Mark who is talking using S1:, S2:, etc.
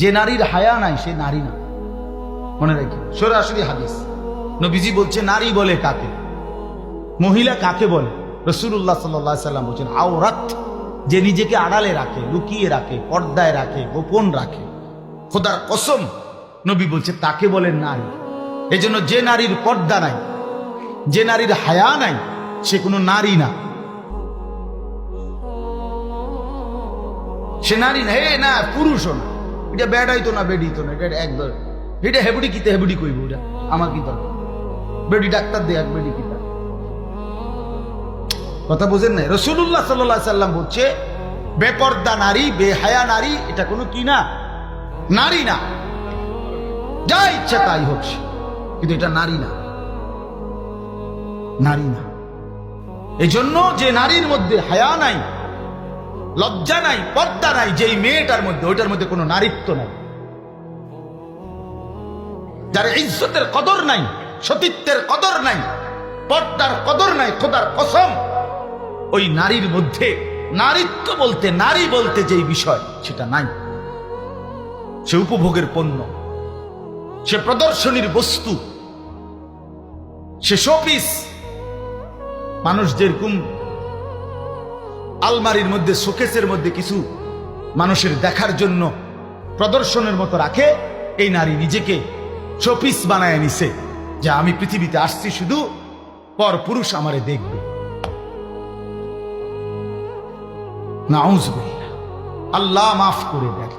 S1: যে নারীর হায়া নাই সে নারী না, মনে রাখি। সরাসরি হাদিস, নবীজি বলছে নারী বলে কাকে, মহিলা কাকে বলে। রাসূলুল্লাহ সাল্লাল্লাহু আলাইহি সাল্লাম বলছেন আওরাত, যে নিজেকে আড়ালে রাখে, লুকিয়ে রাখে, পর্দায় রাখে, গোপন রাখে। খোদার কসম নবী বলছে তাকে বলেন নারী। এজন্য যে নারীর পর্দা নাই, যে নারীর হায়া নাই, সে কোনো নারী না, সে নারী না। হে না, পুরুষও না, এটা বেড়াইতো না, বেডিতো না, এটা একবার এটা হেবুড়ি কিতে হেবুড়ি কইব, ওটা আমার কি দরকার, বেডি ডাক্তার দেখ, বেডি কিতা কথা বুঝেন না। রাসূলুল্লাহ সাল্লাল্লাহু আলাইহি সাল্লাম বলছে বেপর্দা নারী, বেহায়া নারী, এটা কোনো কি না, নারী না। যা ইচ্ছা তাই হোক, কিন্তু এটা নারী না, নারী না। এই জন্য যে নারীর মধ্যে হায়া নাই, লজ্জা নাই, পর্দা নাই, যেই মেয়েটার মধ্যে, ওইটার মধ্যে কোনো নারীত্ব নাই। যার ইজ্জতের কদর নাই, সতীত্বের কদর নাই, পর্দার কদর নাই, খোদার কসম ওই নারীর মধ্যে নারীত্ব বলতে, নারী বলতে যেই বিষয় সেটা নাই। সে উপভোগের পণ্য, সে প্রদর্শনীর বস্তু, সে শোপিস। মানুষ যেরকম আলমারির মধ্যে, শোকেসের মধ্যে কিছু মানুষের দেখার জন্য প্রদর্শনের মতো রাখে, এই নারী নিজেকে শোপিস বানায় নিছে, যে আমি পৃথিবীতে আসছি শুধু পর পুরুষ আমারে দেখবে। নাউজুবিল্লাহ, আল্লাহ মাফ করে দেখ।